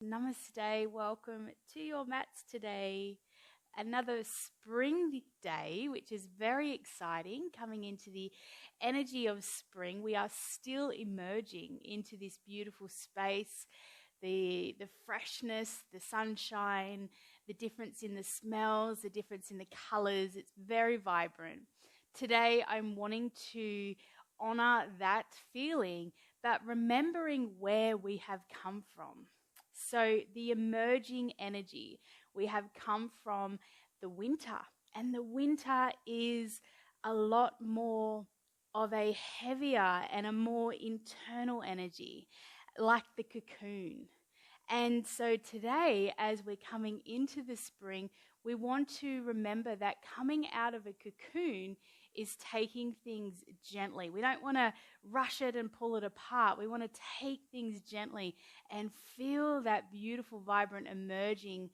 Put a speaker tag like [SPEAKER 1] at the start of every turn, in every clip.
[SPEAKER 1] Namaste. Welcome to your mats today. Another spring day, which is very exciting, coming into the energy of spring. We are still emerging into this beautiful space, the freshness, the sunshine, the difference in the smells, the difference in the colors. It's very vibrant. Today, I'm wanting to honor that feeling, but remembering where we have come from. So the emerging energy, we have come from the winter, and the winter is a lot more of a heavier and a more internal energy, like the cocoon. And so today, as we're coming into the spring, we want to remember that coming out of a cocoon is taking things gently. We don't want to rush it and pull it apart. We want to take things gently and feel that beautiful, vibrant emerging,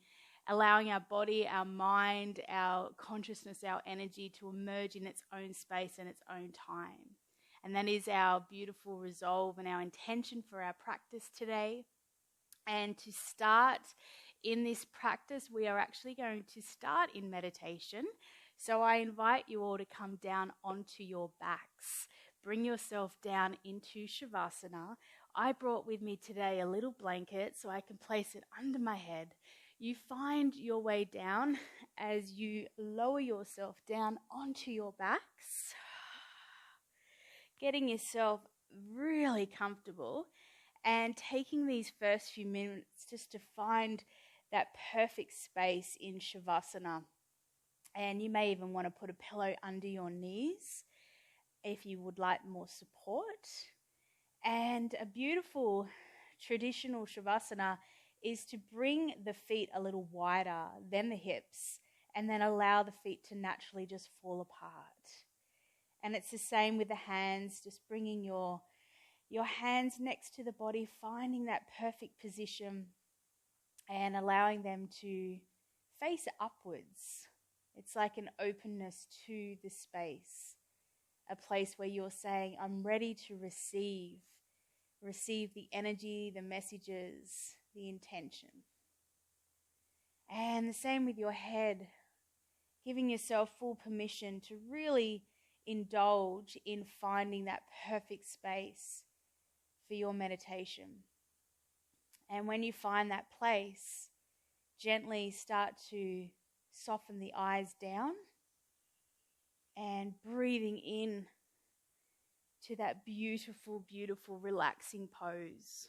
[SPEAKER 1] allowing our body, our mind, our consciousness, our energy to emerge in its own space and its own time. And that is our beautiful resolve and our intention for our practice today. And to start in this practice, we are actually going to start in meditation. So I invite you all to come down onto your backs. Bring yourself down into Shavasana. I brought with me today a little blanket so I can place it under my head. You find your way down as you lower yourself down onto your backs, getting yourself really comfortable and taking these first few minutes just to find that perfect space in Shavasana. And you may even want to put a pillow under your knees if you would like more support. And a beautiful traditional Shavasana is to bring the feet a little wider than the hips and then allow the feet to naturally just fall apart. And it's the same with the hands, just bringing your hands next to the body, finding that perfect position and allowing them to face upwards. It's like an openness to the space, a place where you're saying, I'm ready to receive the energy, the messages, the intention. And the same with your head, giving yourself full permission to really indulge in finding that perfect space for your meditation. And when you find that place, gently start to soften the eyes down and breathing in to that beautiful, beautiful, relaxing pose.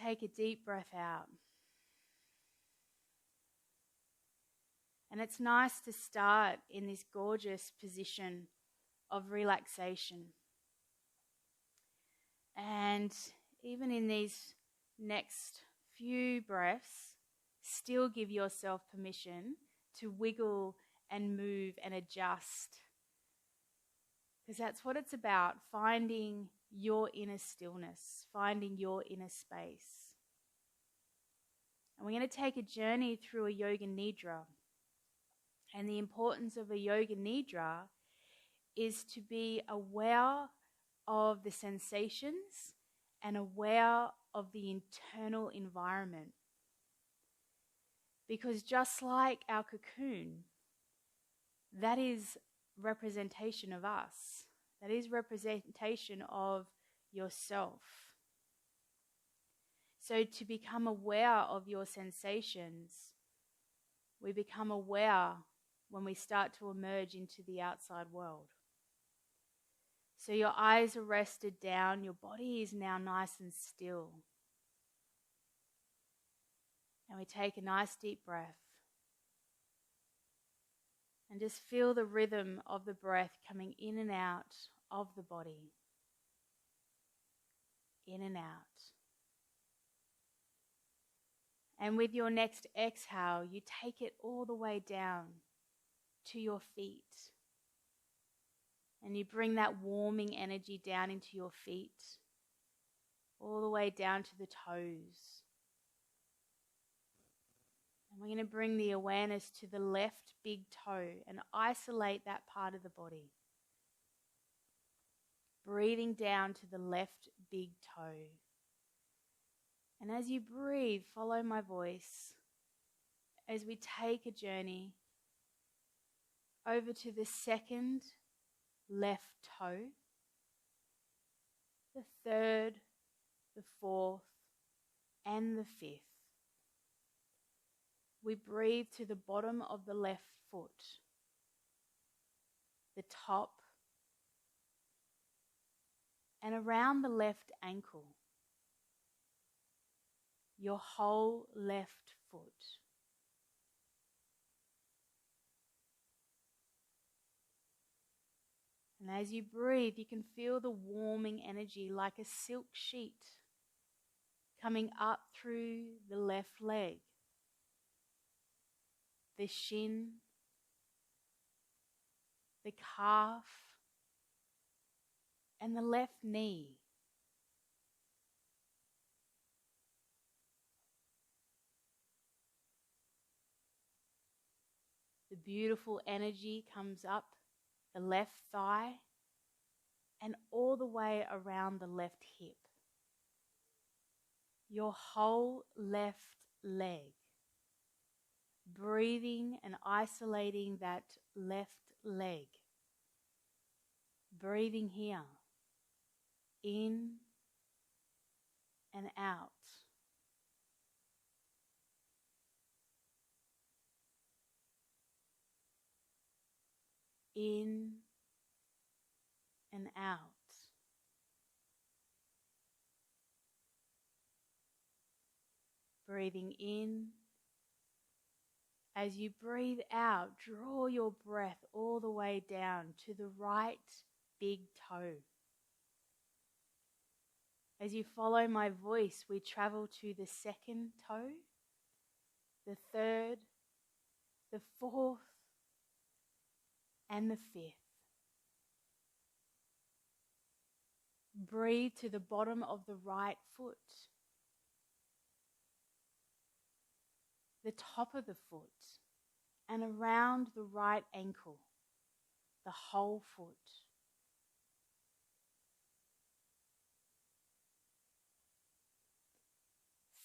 [SPEAKER 1] Take a deep breath out. And it's nice to start in this gorgeous position of relaxation. And even in these next few breaths, still give yourself permission to wiggle and move and adjust. Because that's what it's about, finding your inner stillness, finding your inner space. And we're going to take a journey through a Yoga Nidra. And the importance of a Yoga Nidra is to be aware of the sensations and aware of the internal environment. Because just like our cocoon, that is representation of us. That is representation of yourself. So to become aware of your sensations, we become aware when we start to emerge into the outside world. So your eyes are rested down, your body is now nice and still. And we take a nice deep breath. And just feel the rhythm of the breath coming in and out of the body. In and out. And with your next exhale, you take it all the way down to your feet. And you bring that warming energy down into your feet, all the way down to the toes. And we're going to bring the awareness to the left big toe and isolate that part of the body. breathing down to the left big toe. And as you breathe, follow my voice as we take a journey over to the second left toe, the third, the fourth, and the fifth. We breathe to the bottom of the left foot, the top, and around the left ankle, your whole left foot. And as you breathe, you can feel the warming energy like a silk sheet coming up through the left leg, the shin, the calf, and the left knee. The beautiful energy comes up the left thigh and all the way around the left hip. Your whole left leg. Breathing and isolating that left leg. Breathing here. In and out. In and out. Breathing in. As you breathe out, draw your breath all the way down to the right big toe. As you follow my voice, we travel to the second toe, the third, the fourth, and the fifth. Breathe to the bottom of the right foot, the top of the foot, and around the right ankle, the whole foot.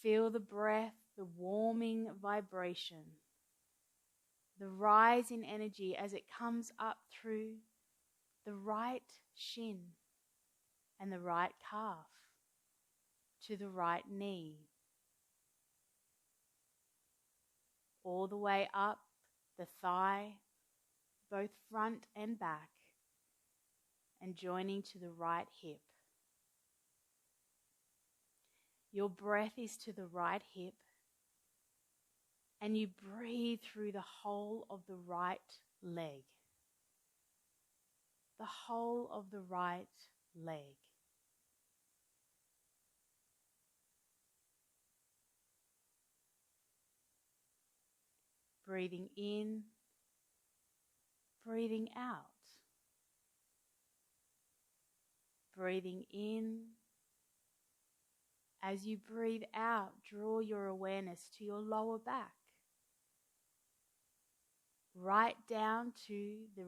[SPEAKER 1] Feel the breath, the warming vibration, the rise in energy as it comes up through the right shin and the right calf to the right knee, all the way up the thigh, both front and back, and joining to the right hip. Your breath is to the right hip, and you breathe through the whole of the right leg. The whole of the right leg. Breathing in, breathing out. Breathing in. As you breathe out, draw your awareness to your lower back, right down to the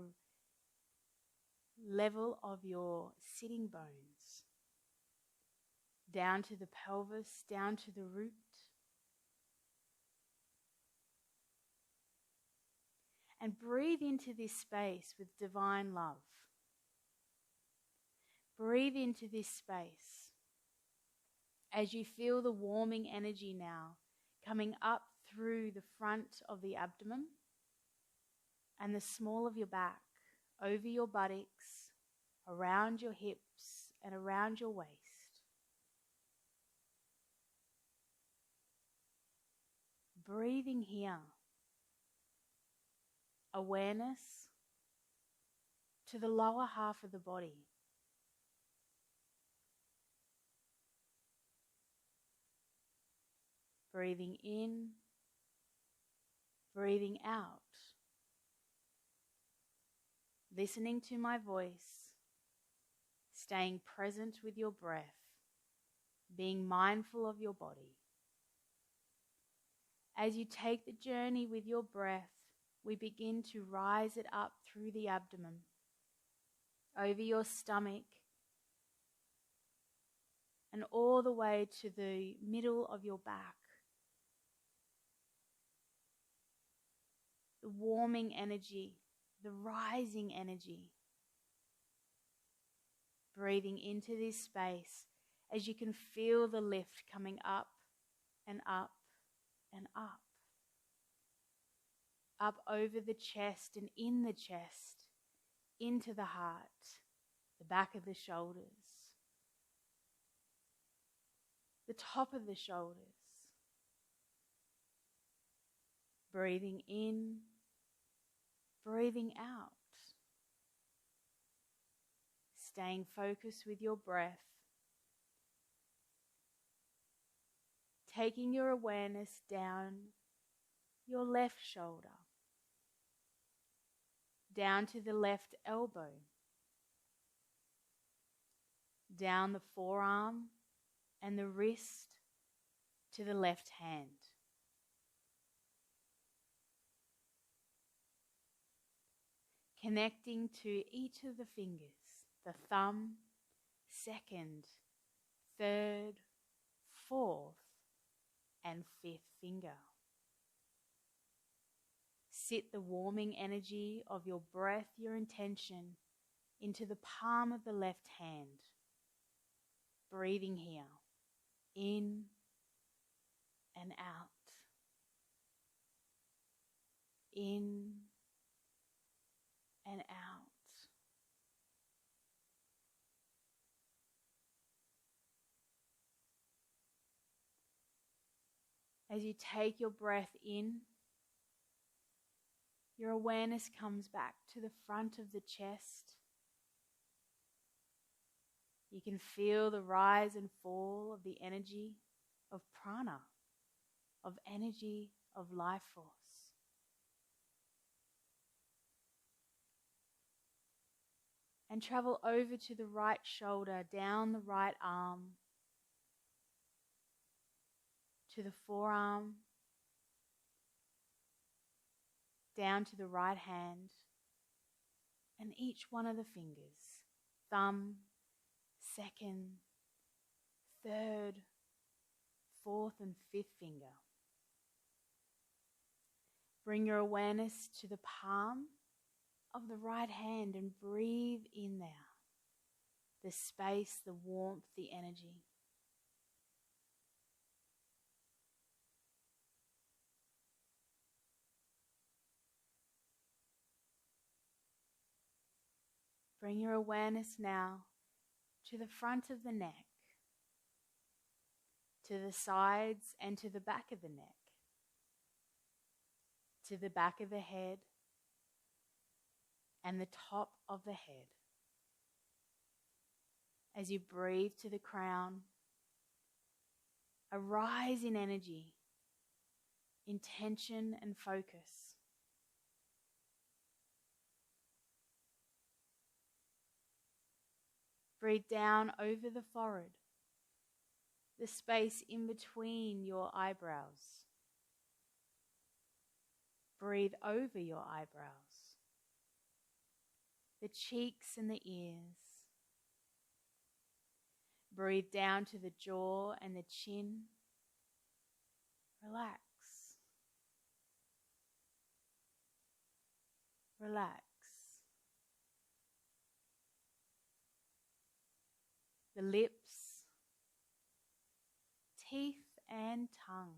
[SPEAKER 1] level of your sitting bones, down to the pelvis, down to the root. And breathe into this space with divine love. Breathe into this space as you feel the warming energy now coming up through the front of the abdomen and the small of your back, over your buttocks, around your hips and around your waist. Breathing here. Awareness to the lower half of the body. Breathing in, breathing out. Listening to my voice, staying present with your breath, being mindful of your body. As you take the journey with your breath, we begin to rise it up through the abdomen, over your stomach, and all the way to the middle of your back. The warming energy, the rising energy. Breathing into this space as you can feel the lift coming up and up and up. Up over the chest and in the chest, into the heart, the back of the shoulders, the top of the shoulders. Breathing in, breathing out. Staying focused with your breath. Taking your awareness down your left shoulder, down to the left elbow, down the forearm and the wrist to the left hand. Connecting to each of the fingers, the thumb, second, third, fourth, and fifth finger. Sit the warming energy of your breath, your intention, into the palm of the left hand. Breathing here, in and out. In and out. As you take your breath in, your awareness comes back to the front of the chest. You can feel the rise and fall of the energy of prana, of energy of life force. And travel over to the right shoulder, down the right arm, to the forearm, down to the right hand, and each one of the fingers, thumb, second, third, fourth, and fifth finger. Bring your awareness to the palm of the right hand and breathe in there. The space, the warmth, the energy. Bring your awareness now to the front of the neck, to the sides and to the back of the neck, to the back of the head and the top of the head. As you breathe to the crown, a rise in energy, intention and focus. Breathe down over the forehead, the space in between your eyebrows. Breathe over your eyebrows, the cheeks and the ears. Breathe down to the jaw and the chin. Relax. Relax. The lips, teeth and tongue.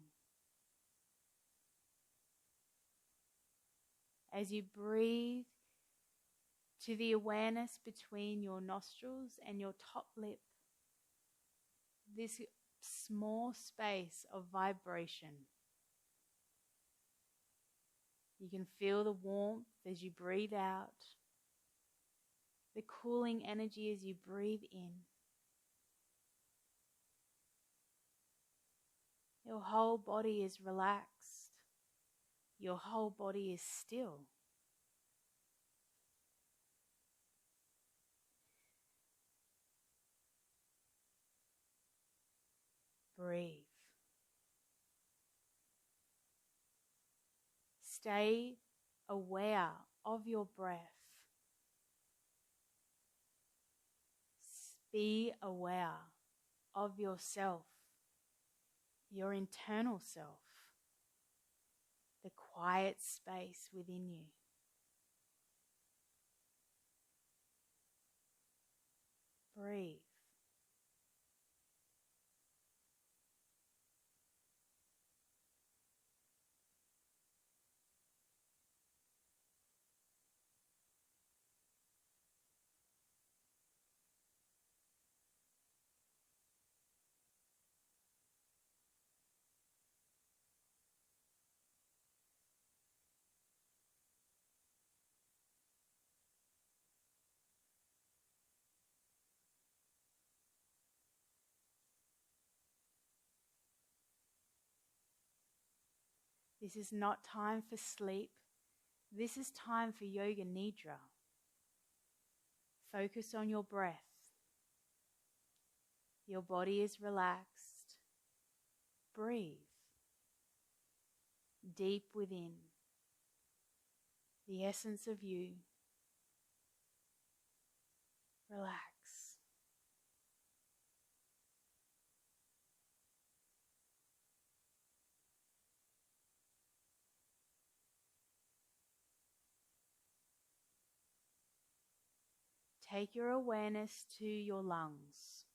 [SPEAKER 1] As you breathe to the awareness between your nostrils and your top lip, this small space of vibration. You can feel the warmth as you breathe out, the cooling energy as you breathe in. Your whole body is relaxed. Your whole body is still. Breathe. Stay aware of your breath. Be aware of yourself, your internal self, the quiet space within you. Breathe. This is not time for sleep. This is time for Yoga Nidra. Focus on your breath. Your body is relaxed. Breathe. Deep within. The essence of you. Relax. Take your awareness to your lungs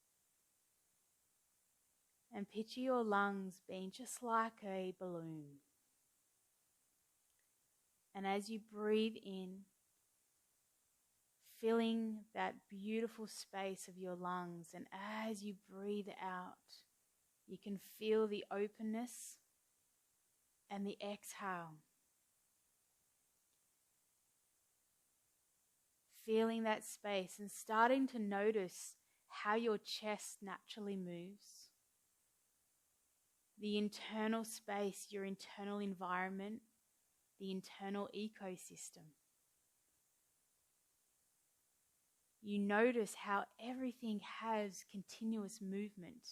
[SPEAKER 1] and picture your lungs being just like a balloon. And as you breathe in, filling that beautiful space of your lungs, and as you breathe out, you can feel the openness and the exhale. Feeling that space and starting to notice how your chest naturally moves. The internal space, your internal environment, the internal ecosystem. You notice how everything has continuous movement.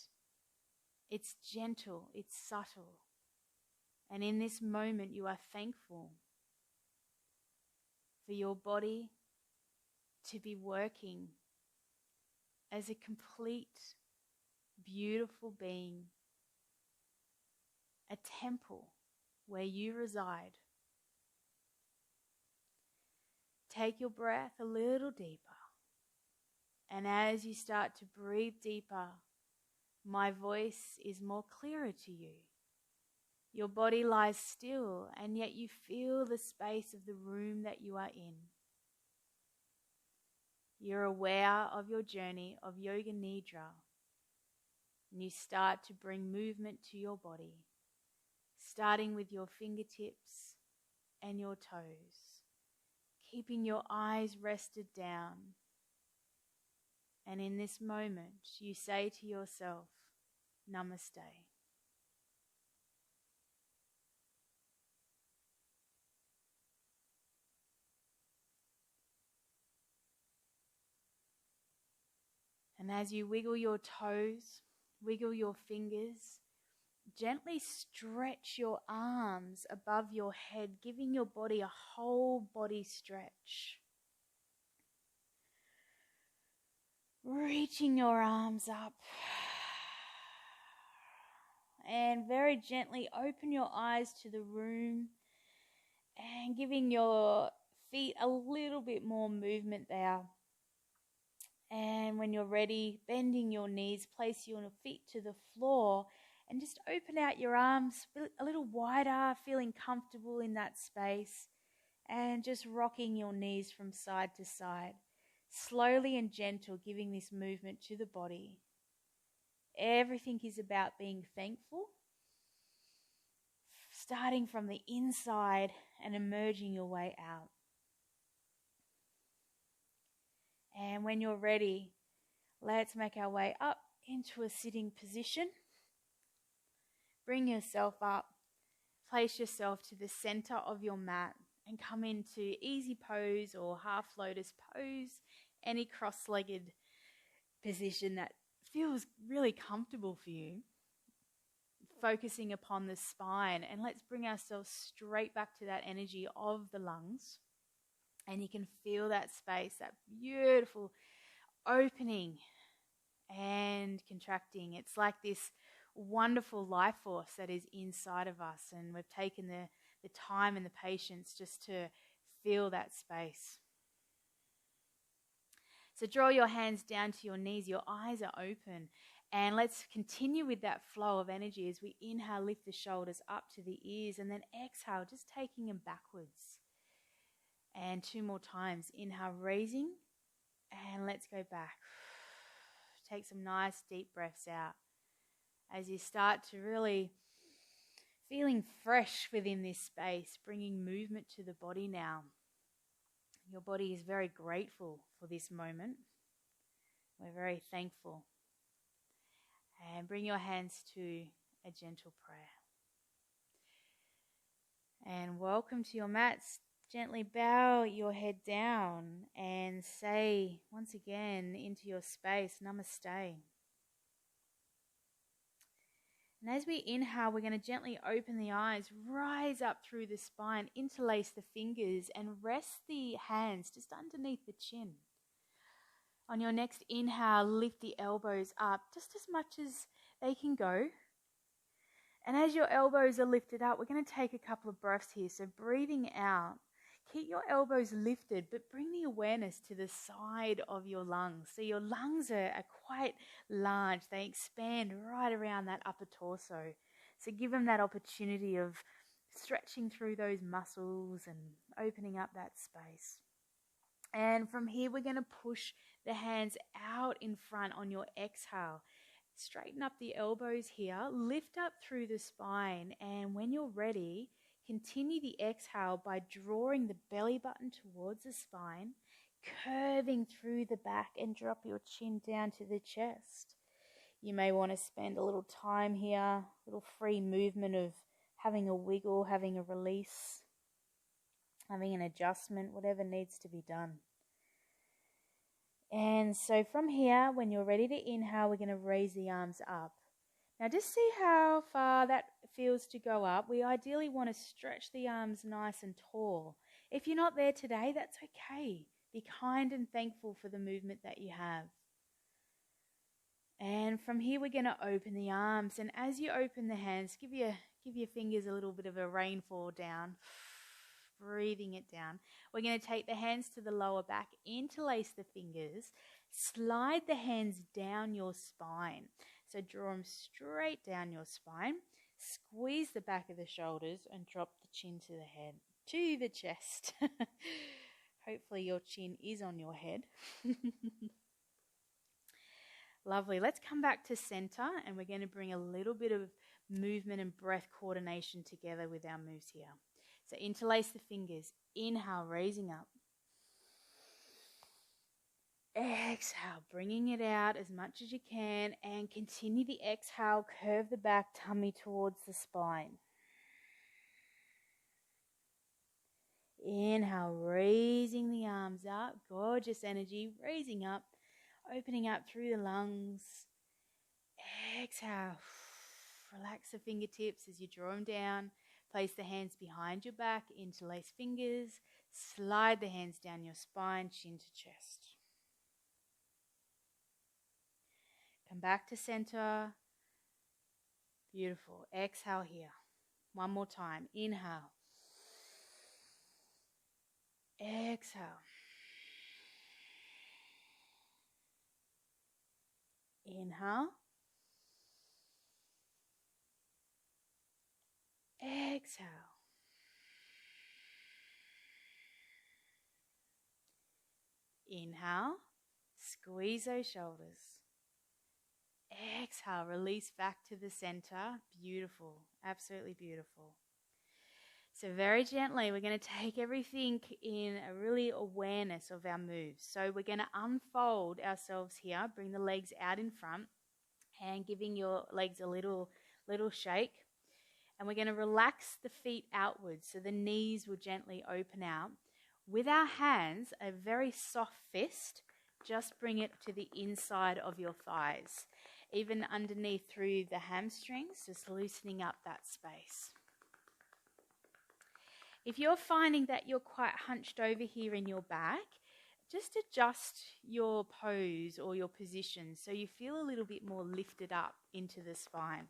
[SPEAKER 1] It's gentle, it's subtle. And in this moment, you are thankful for your body to be working as a complete, beautiful being, a temple where you reside. Take your breath a little deeper. And as you start to breathe deeper, my voice is more clearer to you. Your body lies still, and yet you feel the space of the room that you are in. You're aware of your journey of Yoga Nidra, and you start to bring movement to your body, starting with your fingertips and your toes, keeping your eyes rested down. And in this moment, you say to yourself, Namaste. And as you wiggle your toes, wiggle your fingers, gently stretch your arms above your head, giving your body a whole body stretch. Reaching your arms up. And very gently open your eyes to the room and giving your feet a little bit more movement there. And when you're ready, bending your knees, place your feet to the floor and just open out your arms a little wider, feeling comfortable in that space, and just rocking your knees from side to side, slowly and gentle, giving this movement to the body. Everything is about being thankful, starting from the inside and emerging your way out. And when you're ready, let's make our way up into a sitting position. Bring yourself up, place yourself to the center of your mat and come into easy pose or half lotus pose, any cross-legged position that feels really comfortable for you. Focusing upon the spine, and let's bring ourselves straight back to that energy of the lungs. And you can feel that space, that beautiful opening and contracting. It's like this wonderful life force that is inside of us, and we've taken the time and the patience just to feel that space. So draw your hands down to your knees, your eyes are open, and let's continue with that flow of energy as we inhale, lift the shoulders up to the ears, and then exhale, just taking them backwards. And 2 more times. Inhale, raising, and let's go back. Take some nice deep breaths out as you start to really feeling fresh within this space, bringing movement to the body now. Your body is very grateful for this moment. We're very thankful. And bring your hands to a gentle prayer. And welcome to your mats. Gently bow your head down and say once again into your space, Namaste. And as we inhale, we're going to gently open the eyes, rise up through the spine, interlace the fingers, and rest the hands just underneath the chin. On your next inhale, lift the elbows up just as much as they can go. And as your elbows are lifted up, we're going to take a couple of breaths here. So breathing out, keep your elbows lifted, but bring the awareness to the side of your lungs. So your lungs are quite large. They expand right around that upper torso. So give them that opportunity of stretching through those muscles and opening up that space. And from here, we're going to push the hands out in front on your exhale. Straighten up the elbows here, lift up through the spine, and when you're ready, continue the exhale by drawing the belly button towards the spine, curving through the back, and drop your chin down to the chest. You may want to spend a little time here, a little free movement of having a wiggle, having a release, having an adjustment, whatever needs to be done. And so from here, when you're ready to inhale, we're going to raise the arms up. Now just see how far that feels to go up. We ideally want to stretch the arms nice and tall. If you're not there today, that's okay. Be kind and thankful for the movement that you have. And from here, we're going to open the arms. And as you open the hands, give your fingers a little bit of a rainfall down. Breathing it down. We're going to take the hands to the lower back, interlace the fingers, slide the hands down your spine. So draw them straight down your spine, squeeze the back of the shoulders and drop the chin to the head, to the chest. Hopefully your chin is on your head. Lovely. Let's come back to center and we're going to bring a little bit of movement and breath coordination together with our moves here. So interlace the fingers. Inhale, raising up. Exhale, bringing it out as much as you can, and continue the exhale. Curve the back, tummy towards the spine. Inhale, raising the arms up. Gorgeous energy, raising up, opening up through the lungs. Exhale, relax the fingertips as you draw them down. Place the hands behind your back, interlace fingers, slide the hands down your spine, chin to chest. Come back to center. Beautiful. Exhale here. One more time. Inhale. Exhale. Inhale. Exhale. Inhale. Squeeze those shoulders. Exhale. Release back to the center. Beautiful. Absolutely beautiful. So very gently, we're going to take everything in a really awareness of our moves. So we're going to unfold ourselves here. Bring the legs out in front and giving your legs a little shake. And we're going to relax the feet outwards so the knees will gently open out. With our hands, a very soft fist, just bring it to the inside of your thighs. Even underneath through the hamstrings, just loosening up that space. If you're finding that you're quite hunched over here in your back, just adjust your pose or your position so you feel a little bit more lifted up into the spine.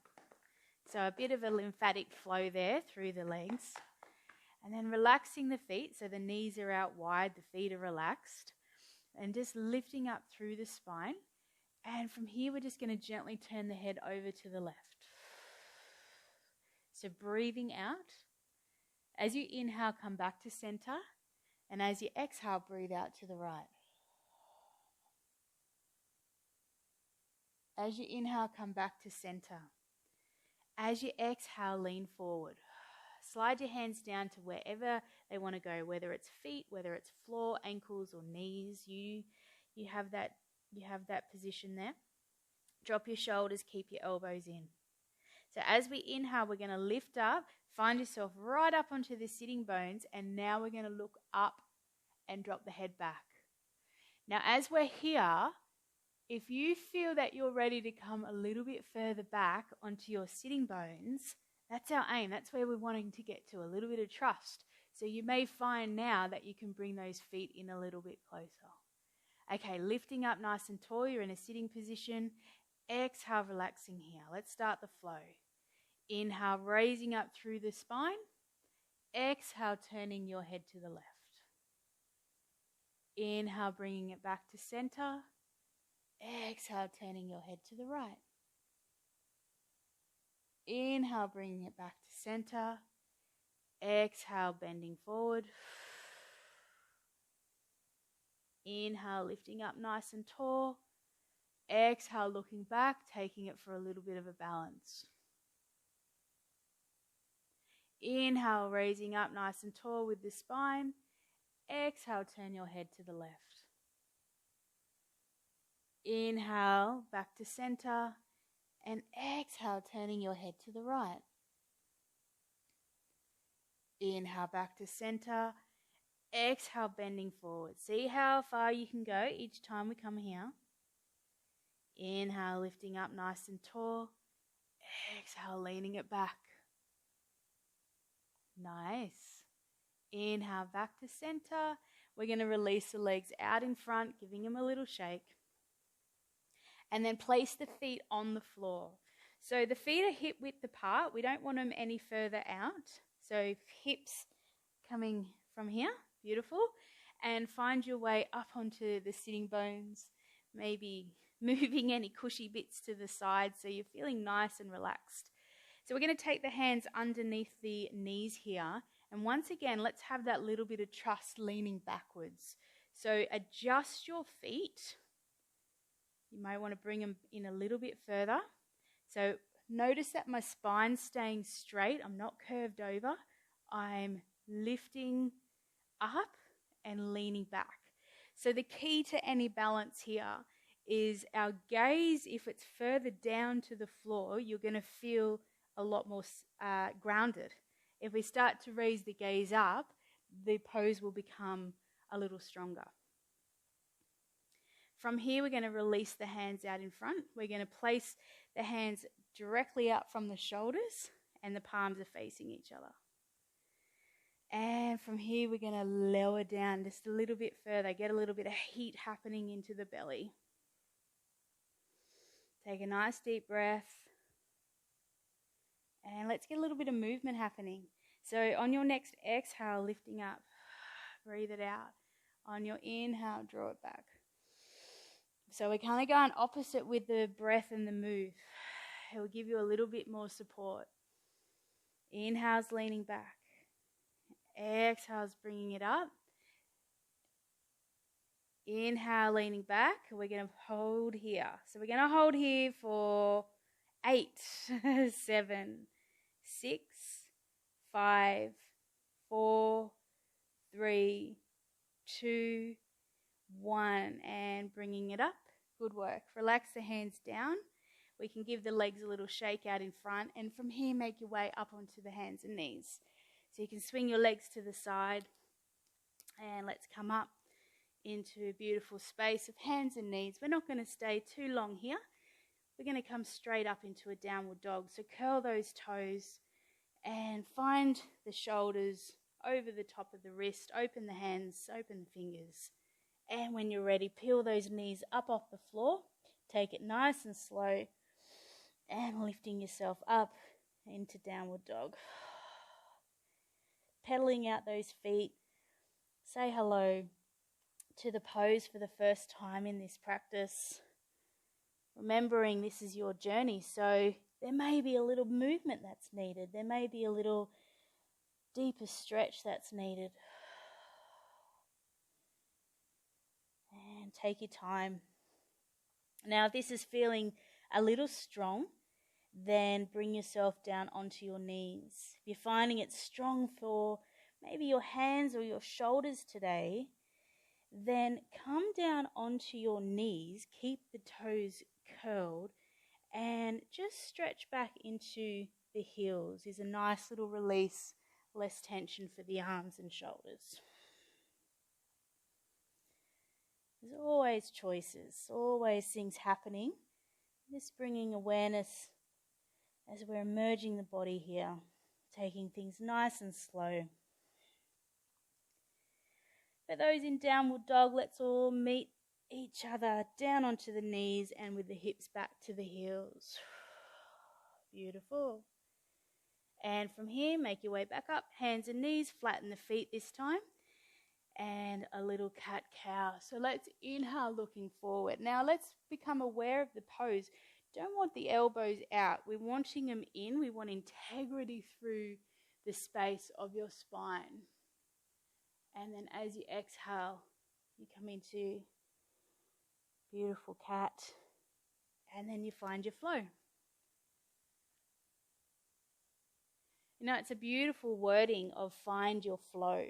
[SPEAKER 1] So a bit of a lymphatic flow there through the legs. And then relaxing the feet so the knees are out wide, the feet are relaxed. And just lifting up through the spine. And from here, we're just going to gently turn the head over to the left. So breathing out. As you inhale, come back to center. And as you exhale, breathe out to the right. As you inhale, come back to center. As you exhale, lean forward. Slide your hands down to wherever they want to go, whether it's feet, whether it's floor, ankles, or knees. You have that position there. Drop your shoulders, keep your elbows in. So as we inhale, we're going to lift up, find yourself right up onto the sitting bones, and now we're going to look up and drop the head back. Now, as we're here, if you feel that you're ready to come a little bit further back onto your sitting bones, that's our aim. That's where we're wanting to get to, a little bit of trust. So you may find now that you can bring those feet in a little bit closer. Okay, lifting up nice and tall. You're in a sitting position. Exhale, relaxing here. Let's start the flow. Inhale, raising up through the spine. Exhale, turning your head to the left. Inhale, bringing it back to center. Exhale, turning your head to the right. Inhale, bringing it back to center. Exhale, bending forward. Inhale, lifting up nice and tall. Exhale, looking back, taking it for a little bit of a balance. Inhale, raising up nice and tall with the spine. Exhale, turn your head to the left. Inhale, back to center. And exhale, turning your head to the right. Inhale, back to center. Exhale, bending forward. See how far you can go each time we come here. Inhale, lifting up nice and tall. Exhale, leaning it back. Nice. Inhale, back to center. We're going to release the legs out in front, giving them a little shake. And then place the feet on the floor. So the feet are hip width apart. We don't want them any further out. So hips coming from here. Beautiful. And find your way up onto the sitting bones. Maybe moving any cushy bits to the side so you're feeling nice and relaxed. So we're going to take the hands underneath the knees here. And once again, let's have that little bit of trust leaning backwards. So adjust your feet. You might want to bring them in a little bit further. So notice that my spine's staying straight. I'm not curved over. I'm lifting up and leaning back. So the key to any balance here is our gaze. If it's further down to the floor, you're going to feel a lot more grounded. If we start to raise the gaze up, the pose will become a little stronger. From here, we're going to release the hands out in front. We're going to place the hands directly out from the shoulders and the palms are facing each other. And from here, we're going to lower down just a little bit further, get a little bit of heat happening into the belly. Take a nice deep breath. And let's get a little bit of movement happening. So on your next exhale, lifting up, breathe it out. On your inhale, draw it back. So we're kind of going opposite with the breath and the move. It will give you a little bit more support. Inhale's leaning back. Exhale's bringing it up. Inhale, leaning back. We're going to hold here. So we're going to hold here for 8, 7, 6, 5, 4, 3, 2, 1. And bringing it up. Good work. Relax the hands down. We can give the legs a little shake out in front. And from here, make your way up onto the hands and knees. So you can swing your legs to the side. And let's come up into a beautiful space of hands and knees. We're not going to stay too long here. We're going to come straight up into a downward dog. So curl those toes and find the shoulders over the top of the wrist. Open the hands, open the fingers. And when you're ready, peel those knees up off the floor. Take it nice and slow. And lifting yourself up into downward dog. Pedaling out those feet. Say hello to the pose for the first time in this practice. Remembering this is your journey, so there may be a little movement that's needed. There may be a little deeper stretch that's needed. And take your time. Now, if this is feeling a little strong, then bring yourself down onto your knees. If you're finding it strong for maybe your hands or your shoulders today, then come down onto your knees, keep the toes curled, and just stretch back into the heels. Is a nice little release, less tension for the arms and shoulders. There's always choices, always things happening. Just bringing awareness as we're emerging the body here, taking things nice and slow. For those in downward dog, let's all meet each other down onto the knees and with the hips back to the heels. Beautiful. And from here, make your way back up, hands and knees, flatten the feet this time. And a little cat-cow. So let's inhale looking forward. Now let's become aware of the pose. Don't want the elbows out. We're wanting them in. We want integrity through the space of your spine. And then as you exhale, you come into beautiful cat. And then you find your flow. You know, it's a beautiful wording of find your flow.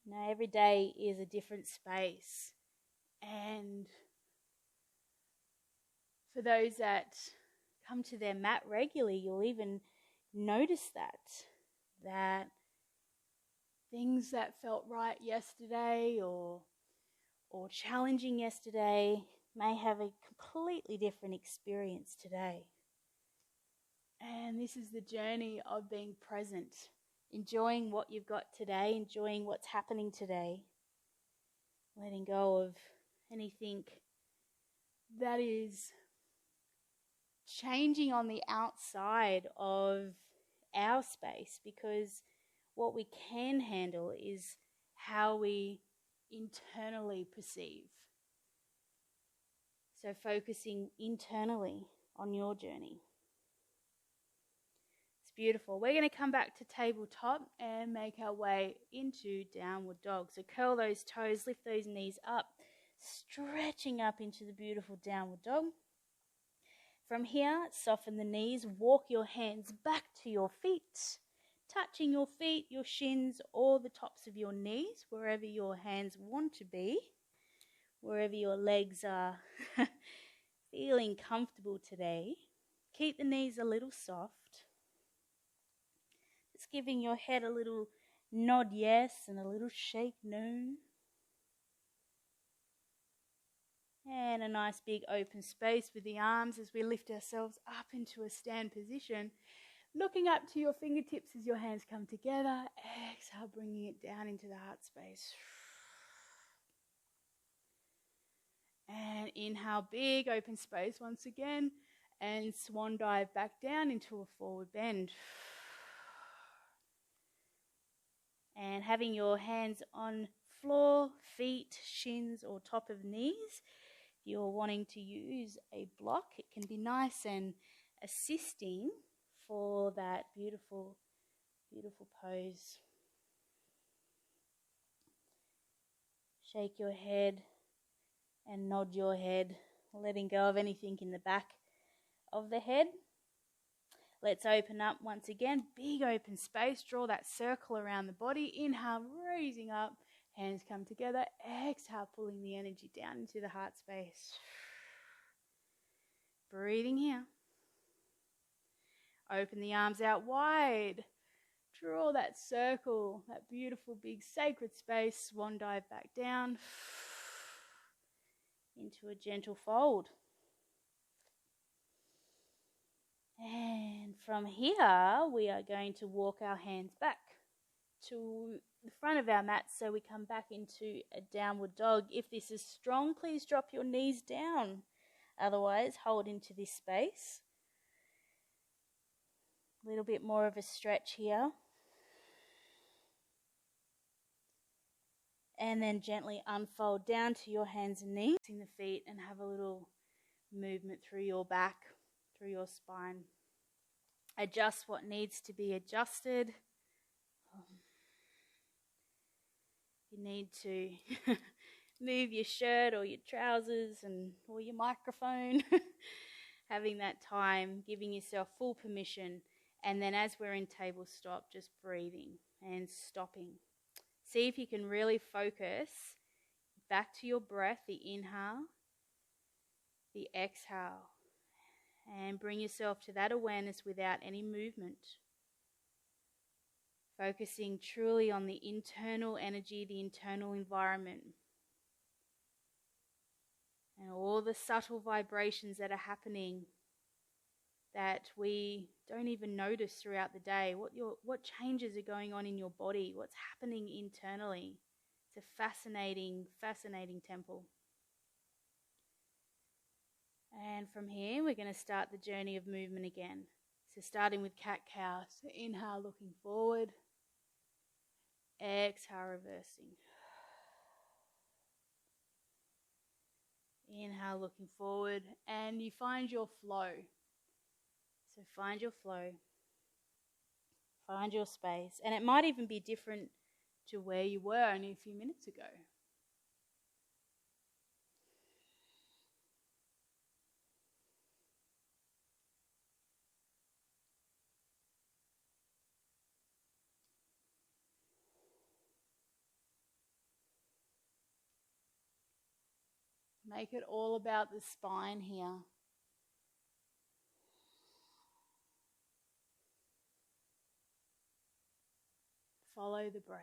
[SPEAKER 1] Now, every day is a different space. And for those that come to their mat regularly, you'll even notice that things that felt right yesterday or challenging yesterday may have a completely different experience today. And this is the journey of being present. Enjoying what you've got today, enjoying what's happening today, letting go of anything that is changing on the outside of our space, because what we can handle is how we internally perceive. So focusing internally on your journey. Beautiful. We're going to come back to tabletop and make our way into downward dog. So curl those toes, lift those knees up, stretching up into the beautiful downward dog. From here, soften the knees, walk your hands back to your feet, touching your feet, your shins, or the tops of your knees, wherever your hands want to be, wherever your legs are feeling comfortable today. Keep the knees a little soft. Just giving your head a little nod yes and a little shake no. And a nice big open space with the arms as we lift ourselves up into a stand position. Looking up to your fingertips as your hands come together. Exhale, bringing it down into the heart space. And inhale, big open space once again. And swan dive back down into a forward bend. And having your hands on floor, feet, shins, or top of knees. If you're wanting to use a block, it can be nice and assisting for that beautiful, beautiful pose. Shake your head and nod your head, letting go of anything in the back of the head. Let's open up once again, big open space, draw that circle around the body. Inhale, raising up, hands come together. Exhale, pulling the energy down into the heart space. Breathing here. Open the arms out wide. Draw that circle, that beautiful big sacred space. Swan dive back down into a gentle fold. And from here, we are going to walk our hands back to the front of our mat so we come back into a downward dog. If this is strong, please drop your knees down. Otherwise, hold into this space. A little bit more of a stretch here. And then gently unfold down to your hands and knees in the feet and have a little movement through your back, through your spine. Adjust what needs to be adjusted. You need to move your shirt or your trousers or your microphone. Having that time, giving yourself full permission. And then as we're in table stop, just breathing and stopping. See if you can really focus back to your breath, the inhale, the exhale. And bring yourself to that awareness without any movement. Focusing truly on the internal energy, the internal environment. And all the subtle vibrations that are happening that we don't even notice throughout the day. What changes are going on in your body? What's happening internally? It's a fascinating, fascinating temple. And from here, we're going to start the journey of movement again. So starting with cat-cow. So inhale, looking forward. Exhale, reversing. Inhale, looking forward. And you find your flow. So find your flow. Find your space. And it might even be different to where you were only a few minutes ago. Make it all about the spine here. Follow the breath.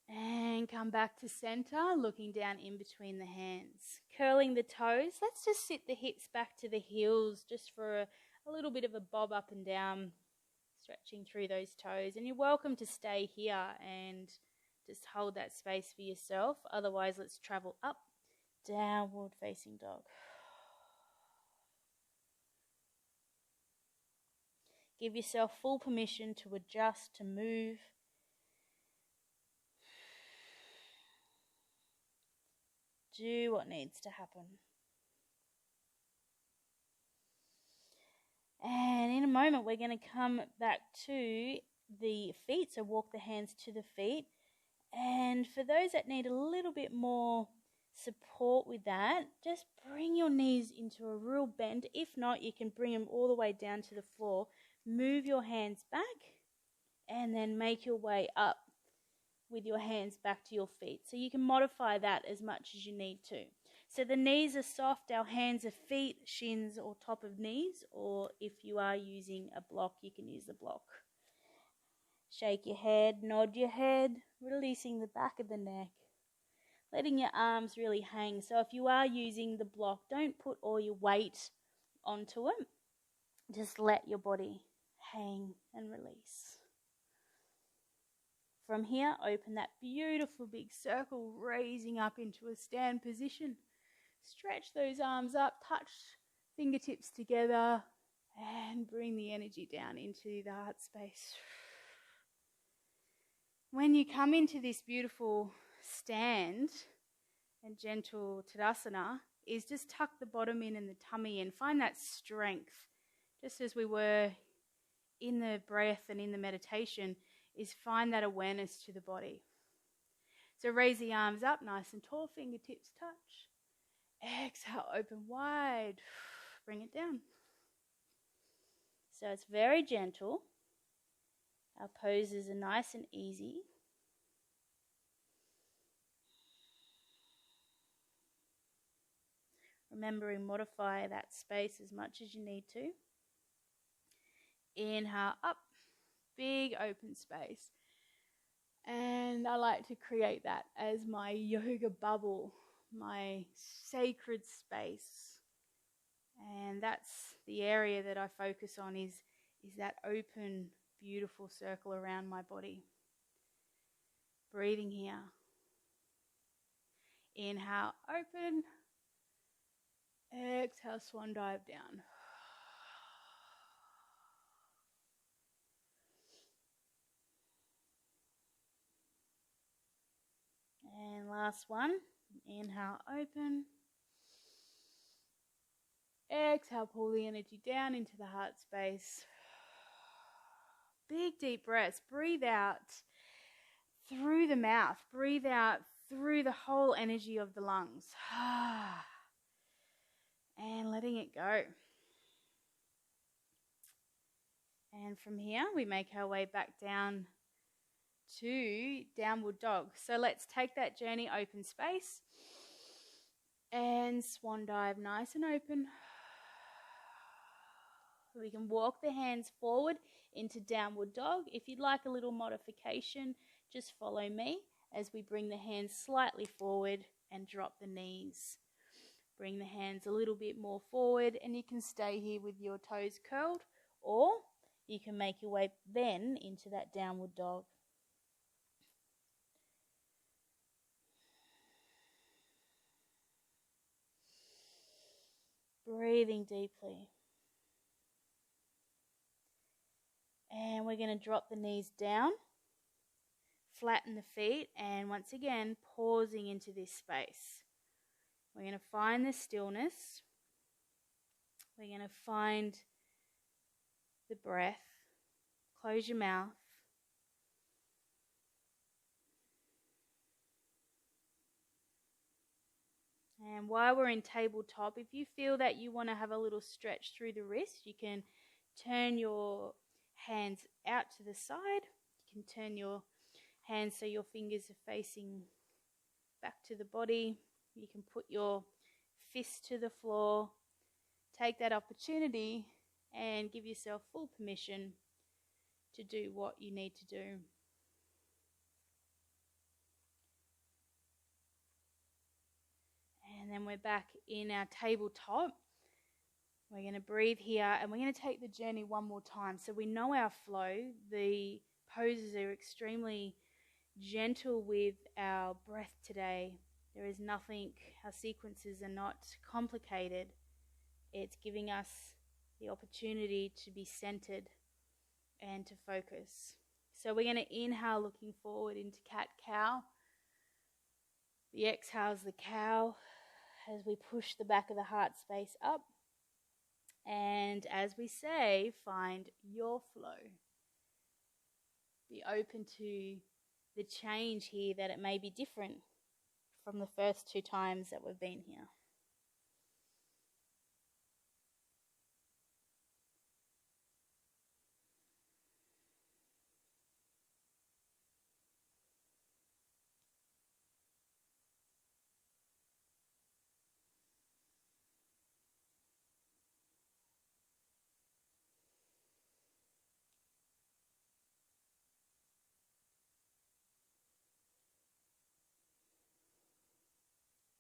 [SPEAKER 1] And come back to center, looking down in between the hands. Curling the toes. Let's just sit the hips back to the heels just for a little bit of a bob up and down, stretching through those toes. And you're welcome to stay here and just hold that space for yourself. Otherwise, let's travel up, downward facing dog. Give yourself full permission to adjust, to move. Do what needs to happen. And in a moment, we're going to come back to the feet. So walk the hands to the feet. And for those that need a little bit more support with that, just bring your knees into a real bend. If not, you can bring them all the way down to the floor. Move your hands back and then make your way up with your hands back to your feet. So you can modify that as much as you need to. So the knees are soft, our hands are feet, shins or top of knees, or if you are using a block, you can use the block. Shake your head, nod your head, releasing the back of the neck, letting your arms really hang. So if you are using the block, don't put all your weight onto it. Just let your body hang and release. From here, open that beautiful big circle, raising up into a stand position. Stretch those arms up, touch fingertips together, and bring the energy down into the heart space. When you come into this beautiful stand and gentle Tadasana, is just tuck the bottom in and the tummy in. Find that strength, just as we were in the breath and in the meditation, is find that awareness to the body. So raise the arms up nice and tall, fingertips touch. Exhale, open wide. Bring it down. So it's very gentle. Our poses are nice and easy. Remembering, modify that space as much as you need to. Inhale up, big open space. And I like to create that as my yoga bubble, my sacred space. And that's the area that I focus on, is that open, beautiful circle around my body. Breathing here. Inhale, open. Exhale, swan dive down. And last one. Inhale, open. Exhale, pull the energy down into the heart space. Big deep breaths. Breathe out through the mouth. Breathe out through the whole energy of the lungs. And letting it go. And from here, we make our way back down to downward dog. So let's take that journey, open space, and swan dive nice and open. We can walk the hands forward into downward dog. If you'd like a little modification, just follow me as we bring the hands slightly forward and drop the knees. Bring the hands a little bit more forward, and you can stay here with your toes curled, or you can make your way then into that downward dog. Breathing deeply. And we're going to drop the knees down, flatten the feet, and once again, pausing into this space. We're going to find the stillness. We're going to find the breath. Close your mouth. And while we're in tabletop, if you feel that you want to have a little stretch through the wrist, you can turn your hands out to the side. You can turn your hands so your fingers are facing back to the body. You can put your fist to the floor. Take that opportunity and give yourself full permission to do what you need to do. And then we're back in our tabletop. We're going to breathe here, and we're going to take the journey one more time. So we know our flow. The poses are extremely gentle with our breath today. There is nothing, our sequences are not complicated. It's giving us the opportunity to be centered and to focus. So we're going to inhale looking forward into cat-cow. The exhale is the cow as we push the back of the heart space up. And as we say, find your flow. Be open to the change here, that it may be different from the first 2 times that we've been here.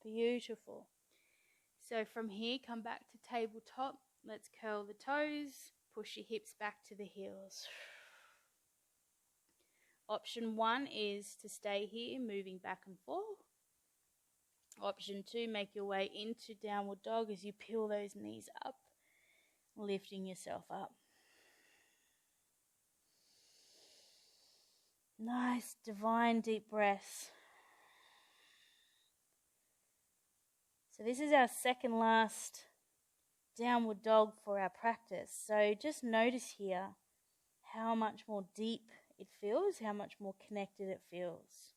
[SPEAKER 1] Beautiful. So from here, come back to tabletop. Let's curl the toes, push your hips back to the heels. Option 1 is to stay here, moving back and forth. Option 2, make your way into downward dog as you peel those knees up, lifting yourself up. Nice, divine deep breaths. So this is our second last downward dog for our practice. So just notice here how much more deep it feels, how much more connected it feels.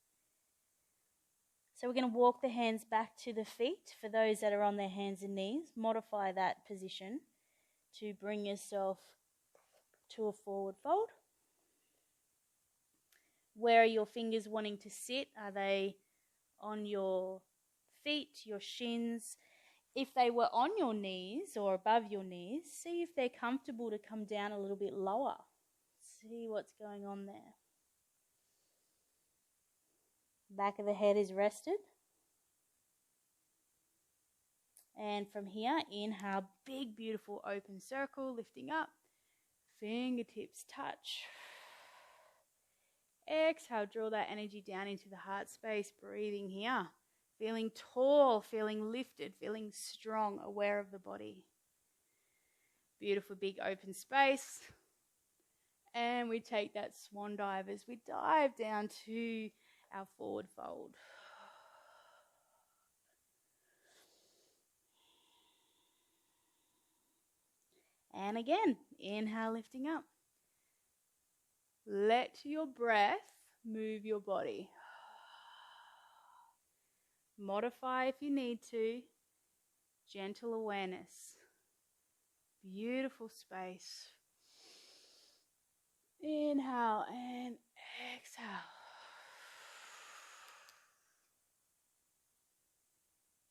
[SPEAKER 1] So we're going to walk the hands back to the feet. For those that are on their hands and knees, modify that position to bring yourself to a forward fold. Where are your fingers wanting to sit? Are they on your feet, your shins? If they were on your knees or above your knees, see if they're comfortable to come down a little bit lower. See what's going on there. Back of the head is rested. And from here, inhale, big, beautiful open circle, lifting up. Fingertips touch. Exhale, draw that energy down into the heart space, breathing here. Feeling tall, feeling lifted, feeling strong, aware of the body. Beautiful big open space. And we take that swan dive as we dive down to our forward fold. And again, inhale, lifting up. Let your breath move your body. Modify if you need to. Gentle awareness. Beautiful space. Inhale and exhale.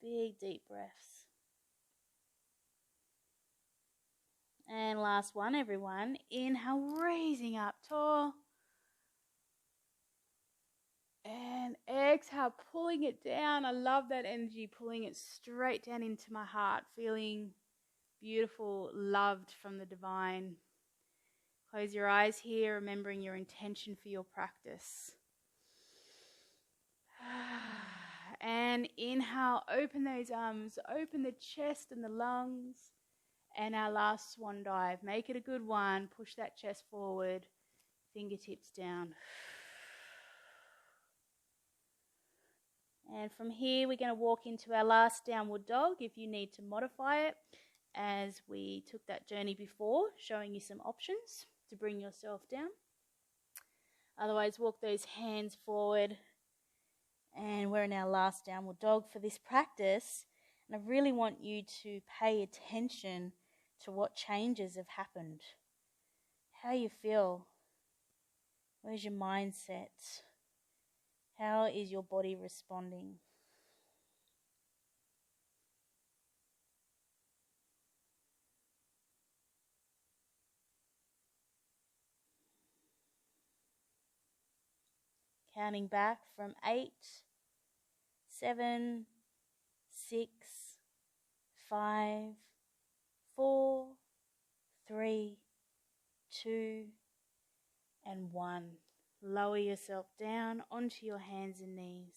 [SPEAKER 1] Big deep breaths. And last one, everyone. Inhale, raising up tall. And exhale, pulling it down. I love that energy, pulling it straight down into my heart, feeling beautiful, loved from the divine. Close your eyes here, remembering your intention for your practice. And inhale, open those arms, open the chest and the lungs. And our last swan dive. Make it a good one. Push that chest forward, fingertips down. And from here, we're going to walk into our last downward dog if you need to modify it, as we took that journey before, showing you some options to bring yourself down. Otherwise, walk those hands forward. And we're in our last downward dog for this practice. And I really want you to pay attention to what changes have happened. How you feel. Where's your mindset? How is your body responding? Counting back from 8, 7, 6, 5, 4, 3, 2, and 1. Lower yourself down onto your hands and knees.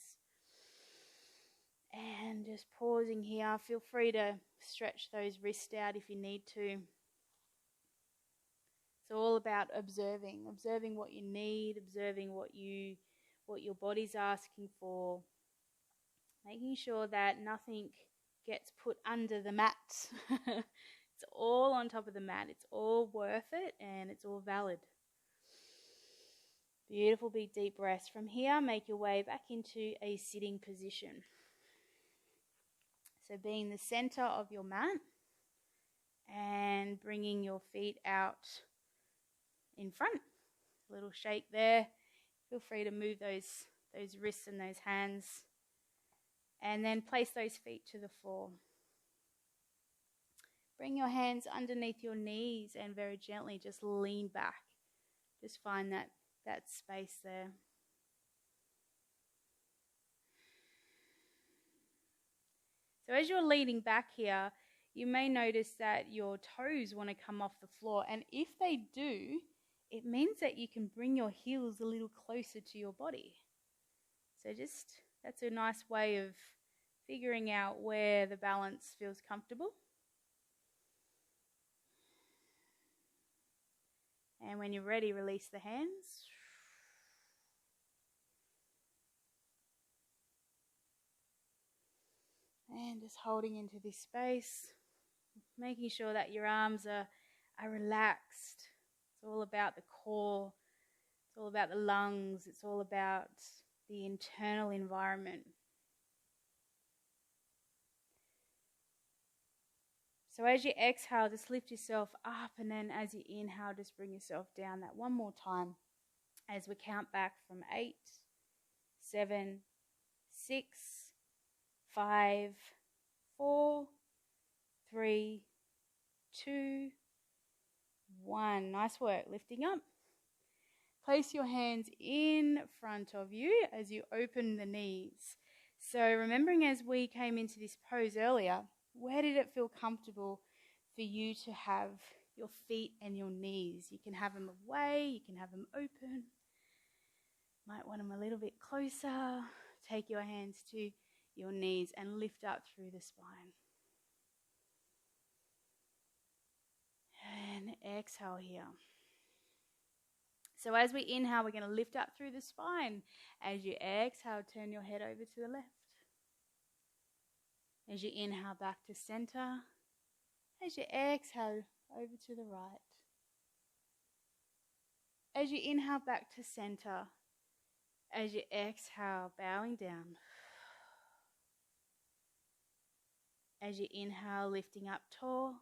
[SPEAKER 1] And just pausing here, feel free to stretch those wrists out if you need to. It's all about observing what you need, observing what your body's asking for, making sure that nothing gets put under the mat. It's all on top of the mat. It's all worth it and it's all valid. Beautiful big deep breaths. From here, make your way back into a sitting position. So being the center of your mat and bringing your feet out in front. A little shake there. Feel free to move those wrists and those hands. And then place those feet to the floor. Bring your hands underneath your knees and very gently just lean back. Just find that space there. So as you're leaning back here, you may notice that your toes want to come off the floor. And if they do, it means that you can bring your heels a little closer to your body. So that's a nice way of figuring out where the balance feels comfortable. And when you're ready, release the hands. And just holding into this space, making sure that your arms are relaxed. It's all about the core. It's all about the lungs. It's all about the internal environment. So as you exhale, just lift yourself up, and then as you inhale, just bring yourself down. That one more time as we count back from 8, 7, 6, 5, 4, 3, 2, 1. Nice work. Lifting up. Place your hands in front of you as you open the knees. So remembering as we came into this pose earlier, Where did it feel comfortable for you to have your feet and your knees? You can have them away, you can have them open. Might want them a little bit closer. Take your hands to your knees and lift up through the spine. And exhale here. So as we inhale, we're going to lift up through the spine. As you exhale, turn your head over to the left. As you inhale, back to center. As you exhale, over to the right. As you inhale, back to center. As you exhale, bowing down. As you inhale, lifting up tall.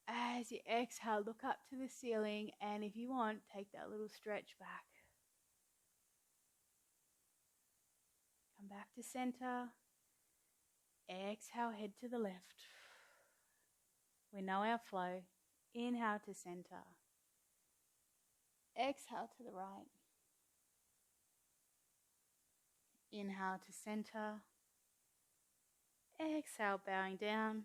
[SPEAKER 1] As you exhale, look up to the ceiling, and if you want, take that little stretch back. Come back to center. Exhale, head to the left. We know our flow. Inhale to center. Exhale to the right. Inhale to center. Exhale, bowing down.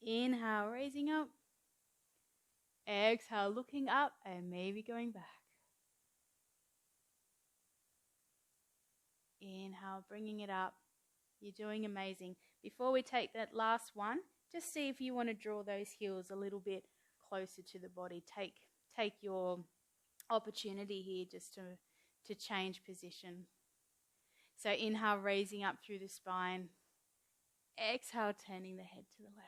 [SPEAKER 1] Inhale, raising up. Exhale, looking up and maybe going back. Inhale, bringing it up. You're doing amazing. Before we take that last one, just see if you want to draw those heels a little bit closer to the body. Take your opportunity here just to change position. So inhale, raising up through the spine. Exhale, turning the head to the left.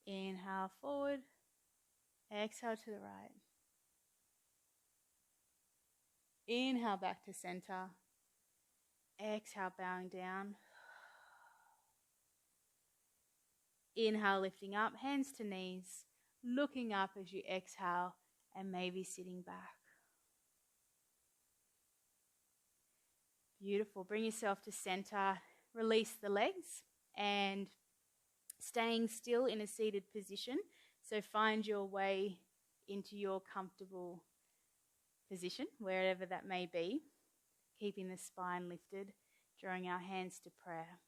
[SPEAKER 1] Inhale, forward. Exhale to the right. Inhale, back to center. Exhale, bowing down. Inhale, lifting up, hands to knees, looking up as you exhale and maybe sitting back. Beautiful. Bring yourself to center. Release the legs and staying still in a seated position. So find your way into your comfortable position, wherever that may be. Keeping the spine lifted, drawing our hands to prayer.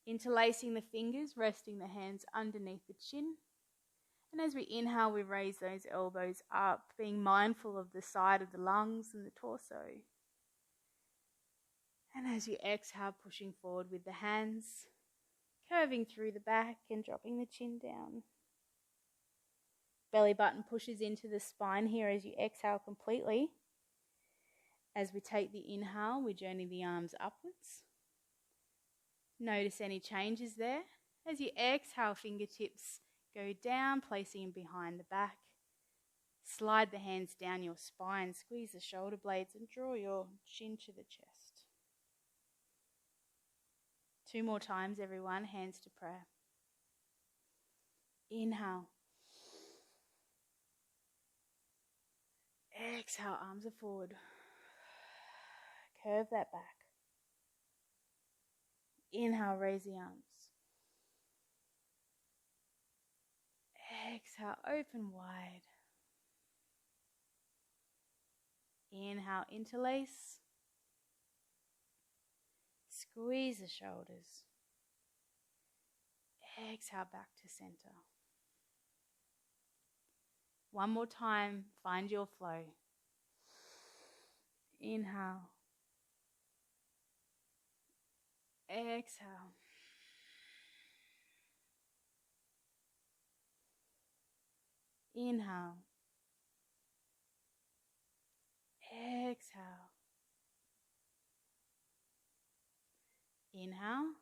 [SPEAKER 1] Interlacing the fingers, resting the hands underneath the chin. And as we inhale, we raise those elbows up, being mindful of the side of the lungs and the torso. And as you exhale, pushing forward with the hands, curving through the back and dropping the chin down. Belly button pushes into the spine here as you exhale completely. As we take the inhale, we journey the arms upwards. Notice any changes there. As you exhale, fingertips go down, placing them behind the back. Slide the hands down your spine, squeeze the shoulder blades and draw your chin to the chest. 2 more times, everyone, hands to prayer. Inhale. Exhale, arms are forward. Curve that back. Inhale, raise the arms. Exhale, open wide. Inhale, interlace. Squeeze the shoulders. Exhale, back to center. One more time, find your flow. Inhale. Exhale. Inhale. Exhale. Inhale.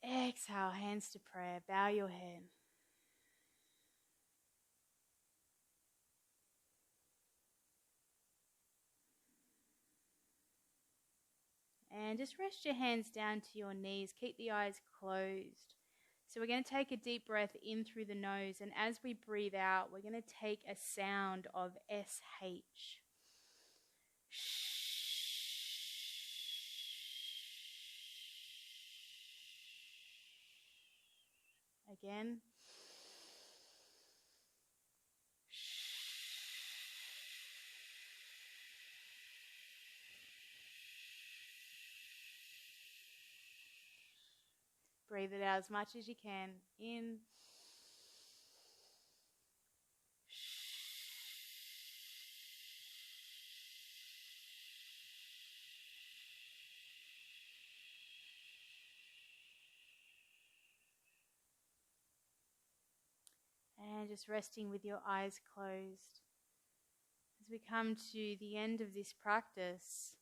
[SPEAKER 1] Exhale, hands to prayer. Bow your head. And just rest your hands down to your knees. Keep the eyes closed. So we're going to take a deep breath in through the nose. And as we breathe out, we're going to take a sound of SH. Again. Breathe it out as much as you can. In. And just resting with your eyes closed. As we come to the end of this practice,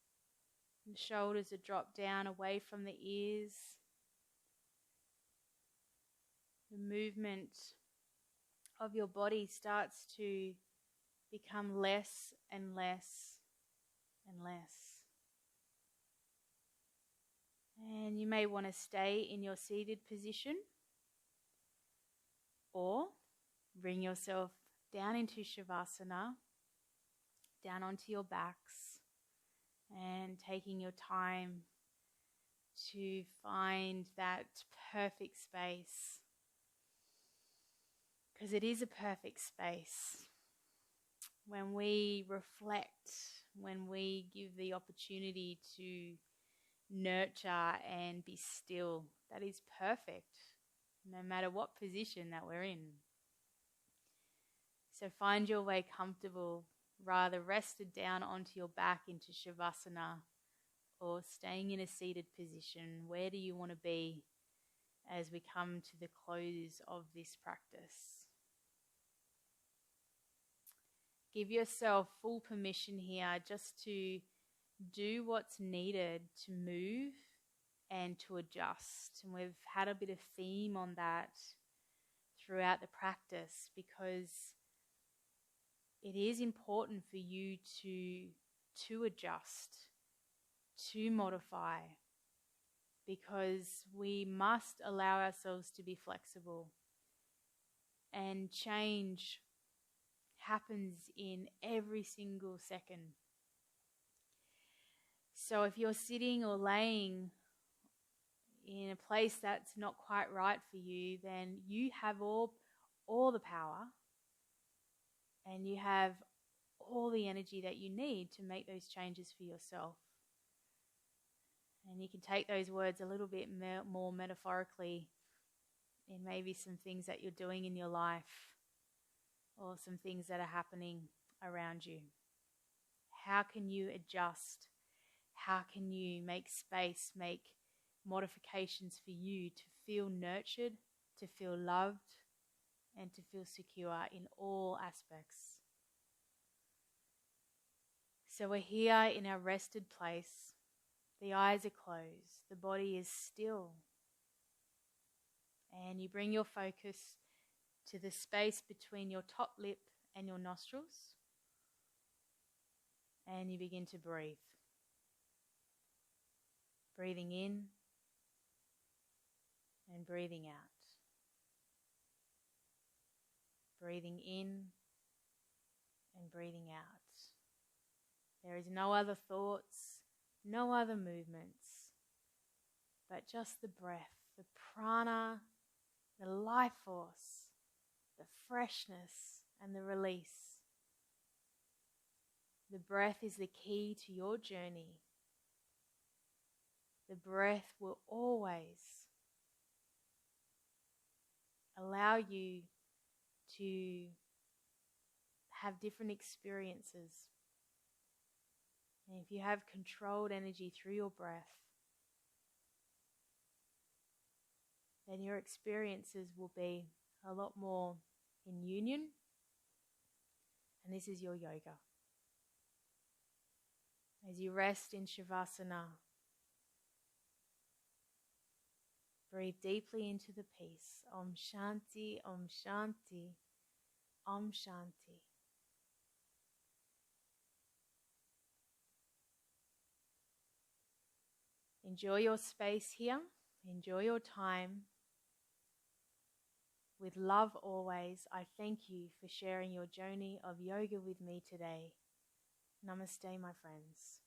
[SPEAKER 1] the shoulders are dropped down away from the ears. The movement of your body starts to become less and less and less. And you may want to stay in your seated position or bring yourself down into Shavasana, down onto your backs, and taking your time to find that perfect space. Because it is a perfect space. When we reflect, when we give the opportunity to nurture and be still, that is perfect, no matter what position that we're in. So find your way comfortable, rather rested down onto your back into Shavasana or staying in a seated position. Where do you want to be as we come to the close of this practice? Give yourself full permission here just to do what's needed to move and to adjust. And we've had a bit of theme on that throughout the practice, because it is important for you to adjust, to modify, because we must allow ourselves to be flexible. And change happens in every single second. So if you're sitting or laying in a place that's not quite right for you, then you have all the power and you have all the energy that you need to make those changes for yourself. And you can take those words a little bit more metaphorically in maybe some things that you're doing in your life or some things that are happening around you. How can you adjust? How can you make space, make modifications for you to feel nurtured, to feel loved, and to feel secure in all aspects? So we're here in our rested place. The eyes are closed. The body is still. And you bring your focus to the space between your top lip and your nostrils. And you begin to breathe. Breathing in and breathing out. Breathing in and breathing out. There is no other thoughts, no other movements, but just the breath, the prana, the life force, the freshness and the release. The breath is the key to your journey. The breath will always allow you to have different experiences. And if you have controlled energy through your breath, then your experiences will be a lot more in union. And this is your yoga. As you rest in Shavasana, breathe deeply into the peace. Om Shanti, Om Shanti, Om Shanti. Enjoy your space here. Enjoy your time. With love always, I thank you for sharing your journey of yoga with me today. Namaste, my friends.